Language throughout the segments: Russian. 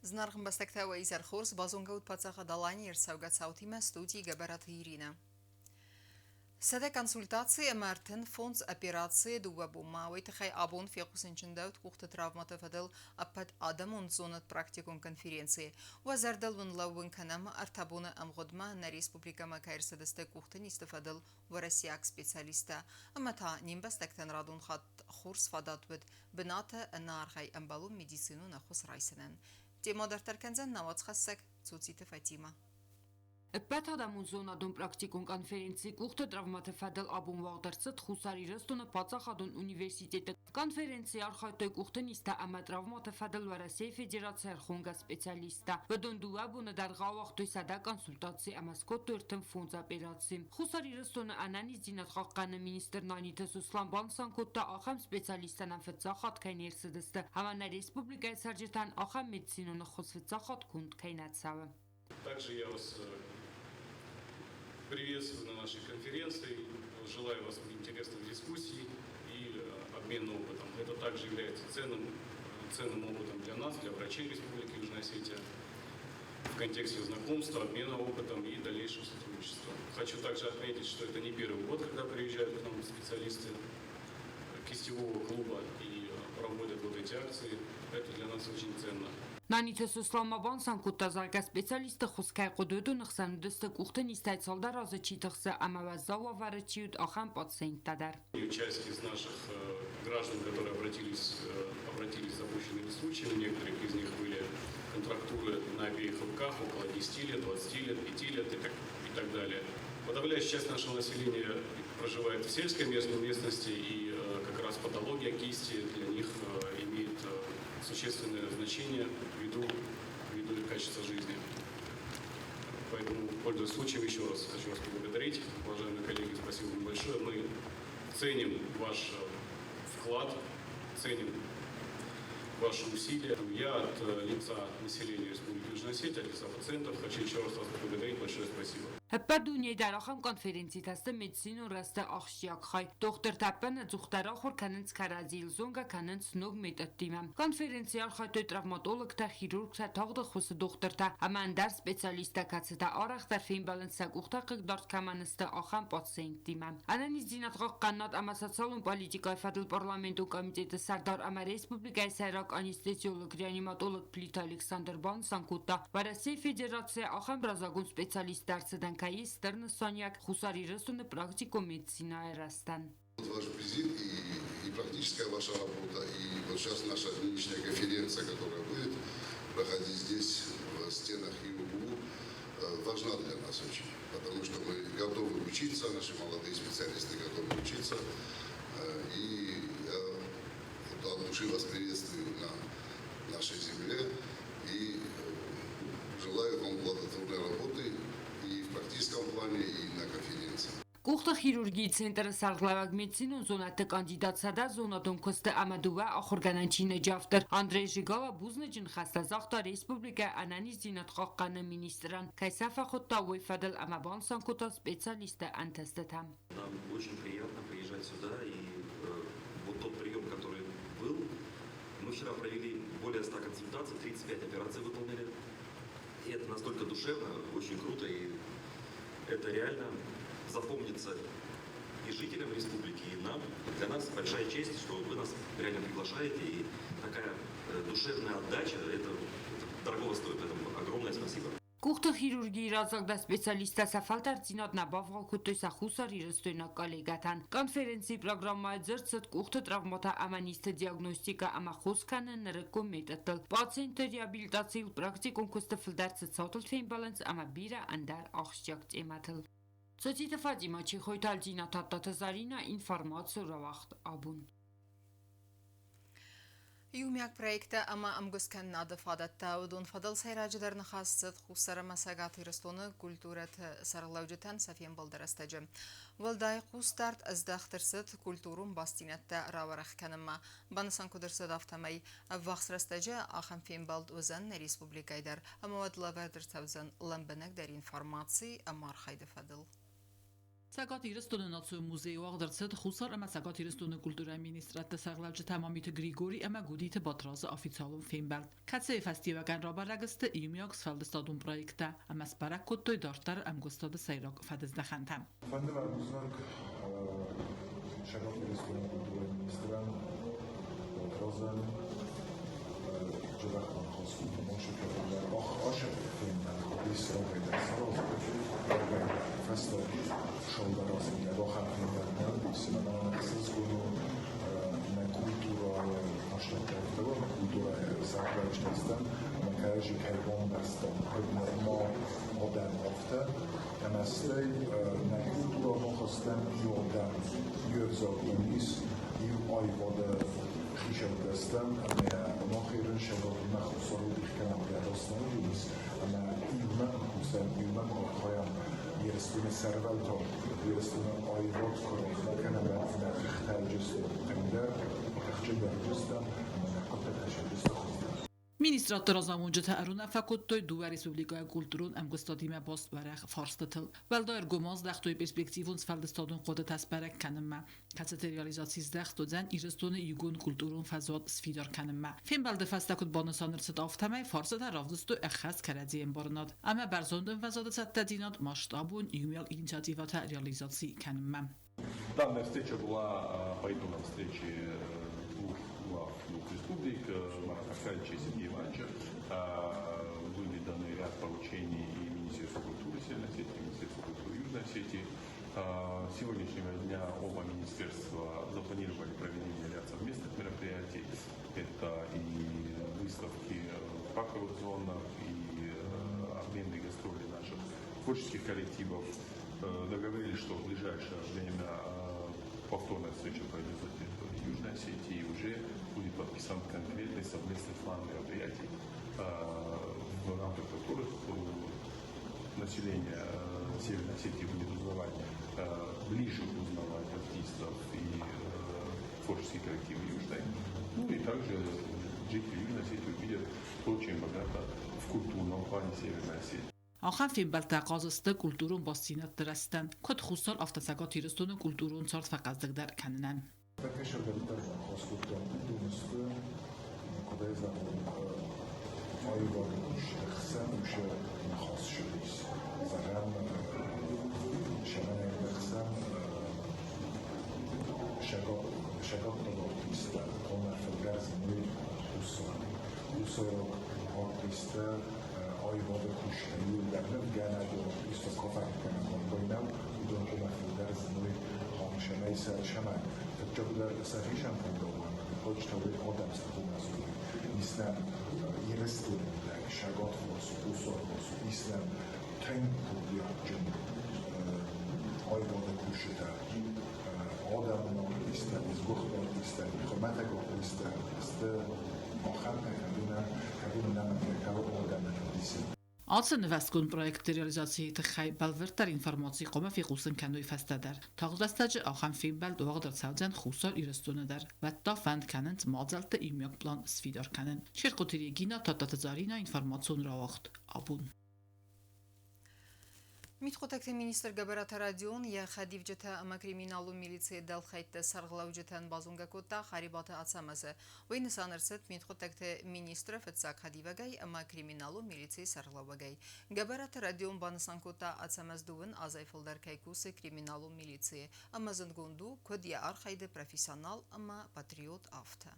Знархан бастактава изар хорс базонга утпацаха далани ирсауга цаутима студии габарат Ирина. Сада консультации Мартин фонд операции дуабу мауит хай абон фекусенчендаут кухта травмата фадал апат адамун зонат практикум конференции. Вазардал вон лаун канама артабуна амгодма на республика Макаирсадасте кухта нистафадал варасиак специалиста. Амата нимбастактан радун хат хорс фадатвед бната нархай амбалу медицину нахус райсенен. Тема дартарканзан навац хассак цуцита Фатима. Պետադամուն զոնադուն պրակտիկուն կոնֆերենցի կուղթը տրավմատը ֆադել աբուն վաղդարցըտ խուսարի ռստունը պացախադուն ունիվերսիտետը կոնֆերենցի արխայտոյ կուղթը նիստա ամա տրավմատը ֆադել վարասեի ֆեդերացիար խունգա սպեցիալիստա վդուն դուաբունը դարգա վաղտոյ սադա կոնսուլտացի ամասկոտ տուրթն ֆունձ ապերացի խուսարի ռստունը անանից դինատ խաղկանը մինիստր նանիտը սուսլան բանսան կոտտա ախամ սպեցիալիստան անֆծախատ կայն երսդստը համանա ռեսպուբլիկայի սարջետան ախամ մեդիցինունը խոսվծախատ կունդ կայնացավը Также я вас приветствую на нашей конференции. Желаю вас интересных дискуссий и обмена опытом. Это также является ценным опытом для нас, для врачей Республики Южная Осетия, в контексте знакомства, обмена опытом и дальнейшего сотрудничества. Хочу также отметить, что это не первый год, когда приезжают к нам специалисты кистевого клуба и проводят вот эти акции. Это для нас очень ценно. Նանիթը սուսլամաբան սանկուտազարգա սպեցիալիստը խոսքայ կոդոդու նխսանուդստը կուղթն իստայցալ դարազը չի թխսը ամավազзава վարычիют ախան պատսեին տադար. Часть из наших граждан, которые обратились с запущенными случаями, некоторые из них были контрактуры на обеих руках около 10 лет, 20 лет, 5 лет и так далее. Подавляющая часть нашего населения проживает в сельской местности, и как раз патология кисти для них имеет существенное значение ввиду их качества жизни. Поэтому, пользуясь случаем, еще раз хочу вас поблагодарить. Уважаемые коллеги, спасибо вам большое. Мы ценим ваш вклад, ценим ваши усилия. Я от лица населения Республики Южная Осетия, от лица пациентов хочу еще раз вас поблагодарить. Большое спасибо. Հպադունի դարախամ կոնֆերենցի տաստը մեդիցինու ռաստը ախշյակ խայ դոկտոր տապանը ծուխտարա խոր կանենց կարազիլ զոնգա կանենց նոգ մետատիմամ կոնֆերենցի արխայտոյ տրավմատոլոգ տա խիրուրգ տա թաղդը խոսը դոկտոր տա ամանդար սպեցիալիստա կացը տա արախ տարֆին բալենսակ ուխտա կգդարդ կամանստը ախամ պատսեին տիմամ անանից դինատղաղ կաննատ ամասացալուն պոլիտիկայ ֆադլ պարլամենտու կոմիտետը սարդար ամա ռեսպուբլիկայ սայրակ անիստեցիոլոգ ռեանիմատոլոգ պլիտ Ալեքսանդր Բանսանկուտա վարասեի федерация ախամ բրազագուն սպեցիալիստ դարձը Каис Тернесоньяк, Хусари Рестуна, практику медицина Растан. Ваш визит и практическая ваша работа, и вот сейчас наша нынешняя конференция, которая будет проходить здесь, в стенах ИУГУ, важна для нас очень, потому что мы готовы учиться, наши молодые специалисты готовы учиться, и я от души вас приветствую на нашей земле и желаю вам плодотворной работы и в практическом плане, и на конференции. Կուղթը խիրուրգի ցենտրը սարդլավակ մեդիցինուն զոնատը կանդիդատսադա զոնատում կոստը ամադուվա ախորգանանչի նջավտր Անդրեյ Ժիգալա բուզնջին խաստազախտա ռեսպուբլիկա անանից դինատ խաղկանը մինիստրան կայսաֆա խոտտա уйфадել ամաբան սանկոտա специалиста антестетам. Нам очень приятно приезжать сюда, и вот тот прием, который был, мы вчера провели более 100 консультаций, 35 операций выполнили. И это настолько душевно, очень круто, и это реально запомнится и жителям республики, и нам. Для нас большая честь, что вы нас реально приглашаете, и такая душевная отдача, это дорого стоит, поэтому огромное спасибо. Կուղթը խիրուրգի իրազագդա սպեցիալիստա սաֆալտար ծինատ նաբավ գալքուտույսա խուսար իրստույնակ կալեգատան կոնֆերենցի պրոգրամմայ ձրցըտ կուղթը տրավմատա ամանիստը դիագնոստիկա ամախոսկանը նրկում մետտլ պացիենտը ռեաբիլիտացիլ պրակտիկում կուստը ֆլդարցը ծոտլ թեին բալենց ամաբիրը անդար ախշյակ ծեմատլ Ծոցիտը Ֆատիմա չի խոյտալ ձինատատտատը զարինա ինվարմացիա ռավախտ աբուն يوميك проекта أما أمجسكن نادف هذا التعاون فضل سيراجدر نخاصة خسارة مساقات رستون كولتورة سرلوجتان سفين بلدرستجم والداي قوستارت از دخترست كولتورون باستينة راورخ كنما بانسان كدرس دافتمي وقت رستجه آخم فين بلد وزن ريسبوبليكاي در أما ودلا بردر توزن لنبنك در انفرماتي أمار خيد فضل Սակաթիրստոնը նացու մուզեյ ողդրցդ խուսար ամա սակաթիրստոնը կուլտուրա մինիստրատը սաղլավջը թամամիթը Գրիգորի ամա գուդիթը բատրազը օֆիցիալում ֆիլմբել Կացեի ֆեստիվական ռոբարագստը իումյոքս ֆալդստադում պրոյեկտը ամա սպարակ կոտոյ դարտար ամգոստադը սայրոք ֆադզդախանթամ Fandela Guznak Շագավիրստոնը կուլտուրա մինիստրան Ռոզան Ջրախման խոսքում մոշակետներ աշև ֆիլմներ իսրոպեյ դասարոզ Festa шоу-дарасында рохатында синематографист гуну на культура наштатта культура сакральчества на кажи хайвон дастан мо одам офта амастай на культура мохостан йодам юзогунис ю айвода хишал дастан ама мохирин шабаб махсур дихкам дастан юс ама илма хусен илма khoyam يرسلون السرفالتو يرسلون آيوات لكن أنا أختار جسد عندها وأختار جسد أنا قد أشهر جسد Ministratör azamunca aruna fakottoy duva Respublikaya kulturun amgostadime post baraq farstitl. Valdair gomaz daxtoy perspektivun sfaldestadun qoda tasbarak kanimma. Katsete realizatsiz daxtodan iristonu yugun kulturun fazot sfidar kanimma. Film balde fastakut bonusanırsit aftamay farsada ravdustu ekhas karadien barnad. Ama barzondun fazada sattadinat масштабун юмял инициативата реализации канимма. Данная встреча была по итогам встречи глав двух республик, Марата Аркадьевича и Сергея Ивановича. Были даны ряд поручений и Министерству культуры Северной Осетии, и Министерству культуры Южной Осетии. С сегодняшнего дня оба министерства запланировали проведение ряд совместных мероприятий. Это и выставки в парковых зонах, и обменные гастроли наших творческих коллективов. Договорились, что в ближайшее время повторная встреча пройдет на территории Южной Осетии и уже будет подписан конкретный совместный план мероприятий, в рамках которых население Северной Осетии будет узнавать, ближе узнавать артистов и творческие коллективы Южной. Ну и также жители Южной Осетии увидят очень богато в культурном плане Северной Осетии. Axan film baltaqazıstı kulturun bastinat درستن کد خصوصا افتساقات تیرستون kulturun صارت فقط در کننن. Также بالتر خاصكتان دونسته كده زمان آیوار شخصا میشه خاص شدیس. زمان شما نخسا شگاه آرتیسته اون فرگرز می اوسار آرتیسته آیوار خوشحالی در نمیگنه و آرتیسته کافر کنه کنم بدون که فرگرز می خامشنای سر شما تجربه صحیح هم کنم خودش توی آدم استفاده می‌کنه نیستن ایرستون در شگاه خواست اوسار خواست نیستن تنگ بیاجن آیوار خوشیده آدم نالیستن از گخت نالیستن خدمت گاهیستن است آخر کدوم نمی‌کنه که آدم نالیستن Alsa nivəskun proyekti realizasiyi tıxay balvertar informasiya qoma fi qusin kandoy fastadar. Tağdastacı axan film bal doğadır savcan xusar irastunadar. Vatta fand kanent mazalta imyak plan svidar kanen. Şirqotiri gina tatatazarina informasyon ravaqt. Abun. Միտխոտակտե մինիստր գաբարաթ ռադիոն և խադիվ ջթա ամա կրիմինալու միլիցիե դալխայտը սարգլավ ջթան բազունգակոտա խարիբատը ացամազը վայնս աներսետ միտխոտակտե մինիստրը ֆծակ խադիվագայ ամա կրիմինալու միլիցիե սարգլավագայ գաբարաթ ռադիոն բանսանկոտա ացամազ դուվն ազայֆլդար կայկուսը կրիմինալու միլիցիե ամազն գոնդու կոդիա արխայդը պրոֆեսիոնալ ամա պատրիոտ ավթը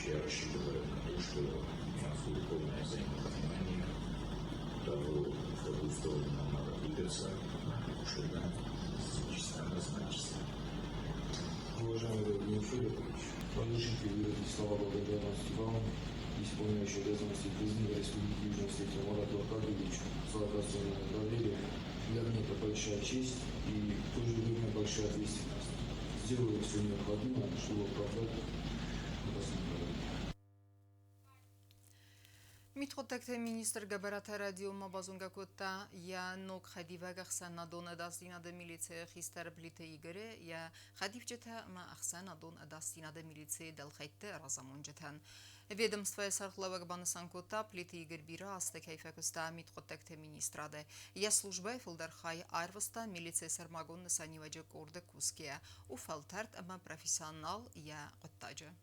Я рассчитываю на то, что у нас будет полное взаимопонимание того, в какую сторону нам надо двигаться, что да, чисто однозначно. Уважаемый Владимир Федорович, разрешите выразить слова благодарности вам, исполняющей обязанности президента Республики Южная Осетия Марату Аркадьевичу за оказанное доверие. Для меня это большая честь и в то же время большая ответственность. Сделаю все необходимое, чтобы оправдать это самое. Միտխոտակտե մինիստր գաբարաթ ռադիոմա բազունգակոտա յա նոկ խադիվագ ախսան ադոն ադաստինադը միլիցե խիստար բլիտե իգրե յա խադիվ ջթա մա ախսան ադոն ադաստինադը միլիցե դալխայտը ռազամոն ջթան Ведомство Сархлавак Банасанкота плиты Гербира Астекайфекуста Митхотекте министраде. Я служба Фулдархай Арвоста милиция Сармагон Насаниваджа Корда Куския. Уфалтарт ама профессионал я Оттаджа.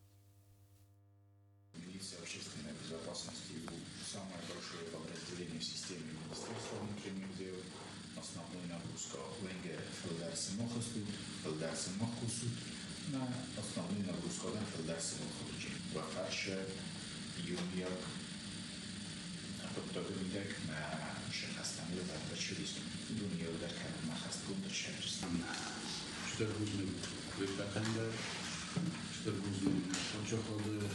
Милиция общественной безопасности – самое большое подразделение в системе Министерства внутренних дел. Основной нагрузка ВНГ Филдарси Мохасу, Филдарси Мохусу, на основной нагрузка Филдарси Мохучи. Вахарша, Юньяк, Топтогрудек на Шахастанле Варбачурис, Юньяк на Хасткунда Шахристан. Штергузный Випатенда, Штергузный Почоходы,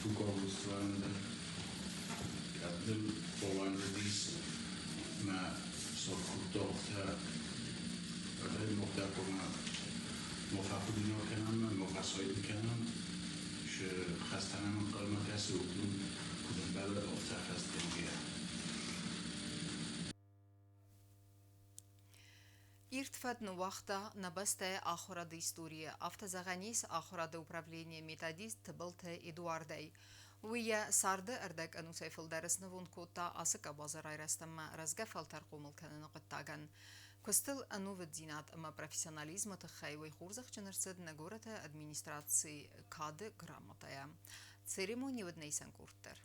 Туковыстванды, Кадым Повандадис, на Сокутовта, Рэй Мохтакума, Мохакудино Канан, Мохасоид Канан, Шахастанан Калмакасу, Кудамбала Офтахастенгия. Иртфад Нуахта Набасте Ахурада история. Автозаганис Ахурада управление методист Тбалте Эдуардей. Уия Сарда Ардак Анусай Филдарес Навункота Асыка Базарай Растама Разгафал Тарқумыл Канана Қыттаган. Костыл Анувы Динат Ама профессионализма Тахайвай Хурзах Чанарсад Нагората администрации Кады Грамотая. Церемония Ваднейсан Куртер.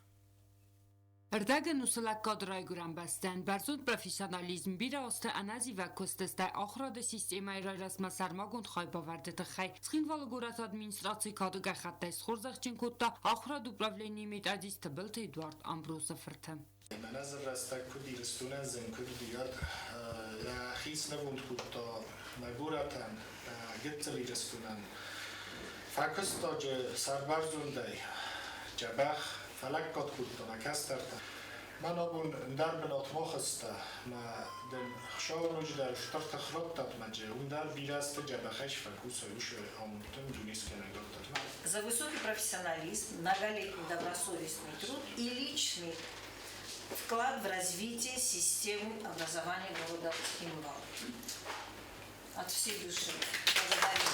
Ардаган усалак кадрай гурам бастан барзуд профессионализм бира осты анази ва костестай ахрада системай райрасма сармагунд хай баварде тахай схинвала гурат администрации кады гахаттай схурзах чинкутта ахрад управление методист табылта Эдуард Амбросов фыртан. منظر راستا کدی رستوران زن کدی دیگر یا خیس نبود کتا مگورتن گتلی رستوران فکست تا سربرزونده جبخ فلک کد کتا نکسترتا من آبون در بنات مخسته ما دن خشاونوش در شتر تخراب تات مجه اون در بیرست جبخش فکوس ویش آمونتن جونیس که نگفتر За высокий профессионализм, многолетний добросовестный труд и личный вклад в развитие системы образования города Химвал. От всей души. Благодарю.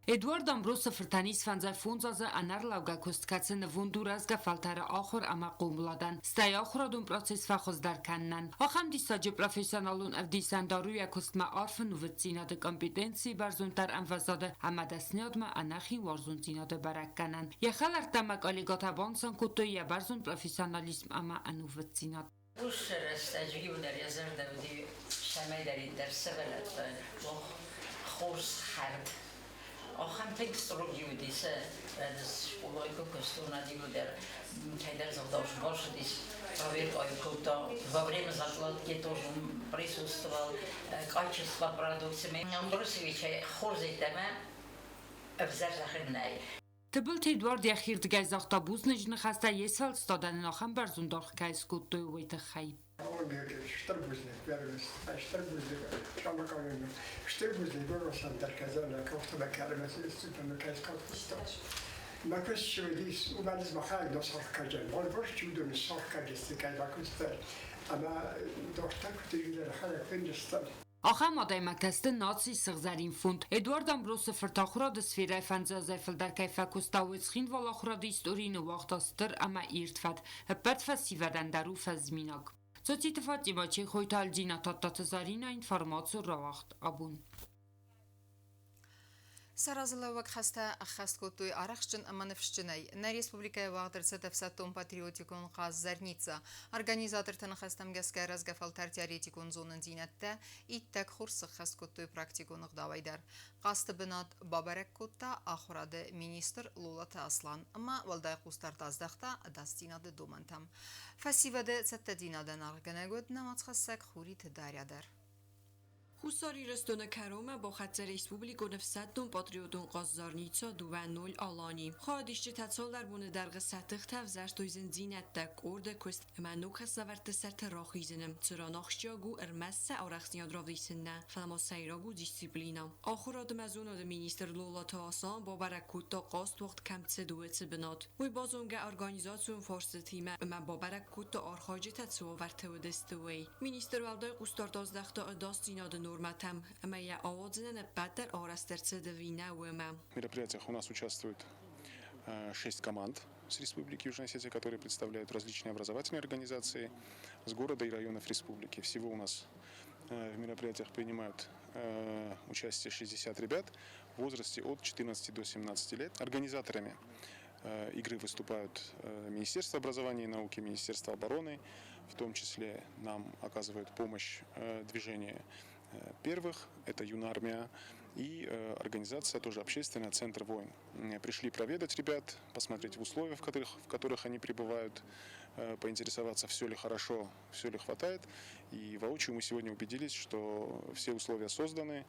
Эдуард Амбросов фыртанис фанзай фунзаза анар лавга косткацен вундуразга фалтара ахор ама qumladan. Stai ахорадун процесс фахоздар каннан. Ахам дисаджи профессионалун авдисан даруя костма арфын вцинады компетенции барзунтар амвазаде амадасниадма анахи варзунтинады баракканан. Яхалартамак алигатабансан кутто я барзун профессионализм ама ану вцинад. Уж растаджи удар я зардавди шамайдари дарсавалат хорс хард. آخرین تکست رو دیدیسه از شکلای کوکستون ندیدر کیدر زادش باشدیش проверка айкота во время закладки тоже присутствовал качество продукции. Амбросович хорзайтама обзарзахрнай. Тбылт Эдуард яхирд гайзахта бузнежны хаста есал стадан нахам барзундах кайскуттой уйта хай. Штырбузник береміз, штырбузник шамакалыны, штырбузник görürsen derkezene kofta kelimesi üstüne kayskatmıştı. Nakış şöyleyis, umanız bakay da safkacan, olboş çudun safkacısı kaybakuster, ama dostak tüyler hala Hindistan. Ахам адаймакасты наци сыгзарин фунд. Эдуард Амбросов фыртахурады сферай фанзазайфыл дар кайфакустауец хинвал ахурады историйны вақтастыр ама иртфад. Хэппад фасивадан дару фазминаг. Цоцит Фатима Чехойта Альдина Таттатазарина информацию равахт абун. Саразлавак хаста ахасткотуй арахшчин аманевшчинай. На республикае вагдырца тефсатом патриотикон қаз зарница. Организатор танахастам гаскай разгафалтар теоретикон зонын зинатта иттак хурсы хасткотуй практикон ғдавайдар. Қасты бинат бабарек котта ахурады министр Лолата Аслан. Ама валдай қустар таздақта дастинады домантам. Фасивады цаттадинадан арганагод намацхассак хурит дарядар. Хусари رستون کرامه با خط ریسپوبلیک و نفستون پاتریوتون قازارنیچا 2-0 آلانی. خادیشچه تتصال در بونه درغ سطح تفزرش تویزن زینت تک ارده کست منوخ سورت سرت راخیزنم چرا ناخشیاگو ارمسه آرخزیاد راویسنه فلما سیراگو دیسیپلینا. آخر آدم از اون آدم مینیستر لولاتا آسان با برکوتا قاست وقت کم تدوه بناد. وی بازونگه ارگانیزاسیون فارس تیمه من با برکوتا آرخاجه تتصال ورته و دستوی. مینیستر والدای قستار 12 تا داستیناد норматам, я оводзина патер орастерцедовина уэма. В мероприятиях у нас участвует 6 команд с Республики Южная Осетия, которые представляют различные образовательные организации с города и районов республики. Всего у нас в мероприятиях принимают участие 60 ребят в возрасте от 14 до 17 лет. Организаторами игры выступают Министерство образования и науки, Министерство обороны, в том числе нам оказывают помощь движение первых, это Юнармия, и организация тоже общественная «Центр войн». Пришли проведать ребят, посмотреть в условиях, в которых они пребывают, поинтересоваться, все ли хорошо, все ли хватает. И воочию мы сегодня убедились, что все условия созданы.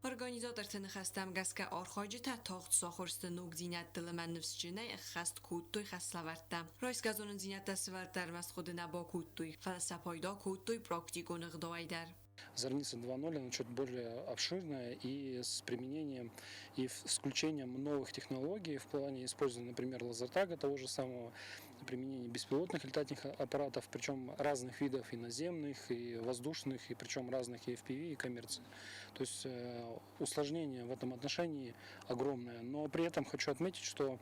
Organizator tınıxastam gaska arxacı ta taxt saxırstı nug zinət diləmən nüfsçinə xast kuttuy xaslavartda. Rois gazonun zinət təsvərtər məsxuduna ba kuttuy. Фалсапайда kuttuy praktikonu gdaydar. Зорница 2.0 она чуть более обширная и с применением и с включением новых технологий в плане использования, например, лазертага того же самого, применения беспилотных летательных аппаратов, причем разных видов и наземных, и воздушных, и причем разных и FPV, и коммерции. То есть усложнение в этом отношении огромное. Но при этом хочу отметить, что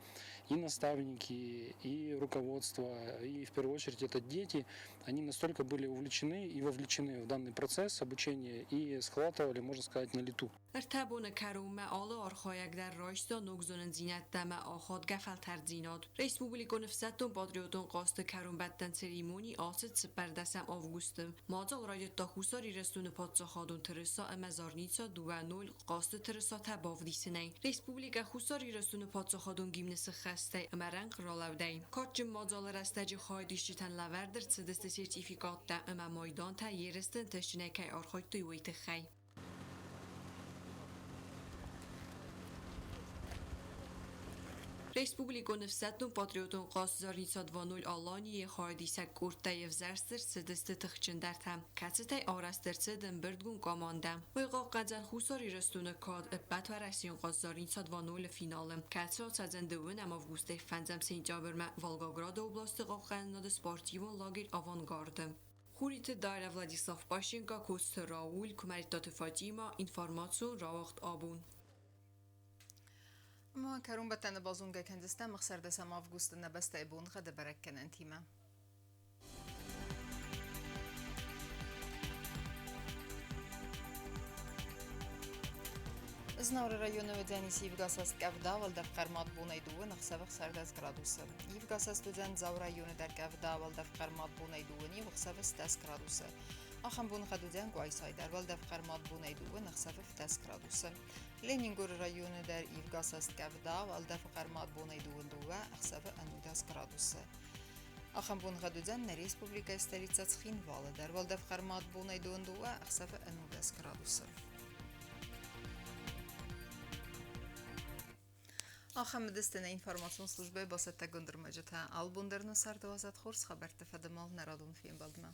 и наставники, и руководство, и в первую очередь это дети, они настолько были увлечены и вовлечены в данный процесс обучения и схватывали, можно сказать, на лету. ارتبون کروم آل آرخایک در راشتا نگزون زینت دم آخاد گفل تردیناد. ریسپوبلیکو نفستون پادریوتون قاست کروم بدن سریمونی آسد سپردسم آوگوستم. مازال رایت تا خوصاری رستون پادسا خادون ترسا امزارنیتسا 2-0 قاست ترسا تباف دیسنی. ریسپوبلیک خوصاری رستون پادسا خادون گیمنس خسته امرنق رالودی. کارچم مازال رستجی خایدیشتن لوردر سدست سرتیفیکات تا مایدان تا یرستن تشنه که آرخایت تویت خی. Республико нефсеттун патриотун қасзарница 2.0 алани хардисак куртаев зерстер сдсты тхчендартам кацтай арастерцеден бердгун команда вайга qadan хусари рестуна кад батварасион қасзарница 2.0 финалым кацра цазендевун августе фанзам сентябрма Волгоград области қақаннад спортивон лагер авангардым Хурит дайра Владислав Пащенко Кост Рауль Кумаритат Фатима информацион равахт абун ما كرون بتن بازونگا كندستا مخسر دسم август نبست ابون غد بركن انتيما Znavr rayonu ödənisi Yivqasas Qəvda Valdaf Qarmat Bunayduvu Nıxsavıq Sardas gradusu. Yivqasas Dödən Zav rayonu dar Qəvda Valdaf Qarmat Bunayduvuni Vıxsavı Stas gradusu. Axın bunu xadüdən Qoysaydar Valdaf Qarmat Bunayduvu Nıxsavı Stas gradusu. Leningur rayonu dar Yivqasas Qəvda Valdaf Qarmat Bunayduvuva Axsavı Anudas gradusu. Axın bunu xadüdən Respublika Stolitsa Tsxinvala dar Valdaf Qarmat Bunayduvuva Axsavı Anudas gradusu. آخر دستن اینفورماسیون службы باسط تگندر مجته آلبوندرن سر دوازد خورس خبر تفدمال نرادون فیم بالدم.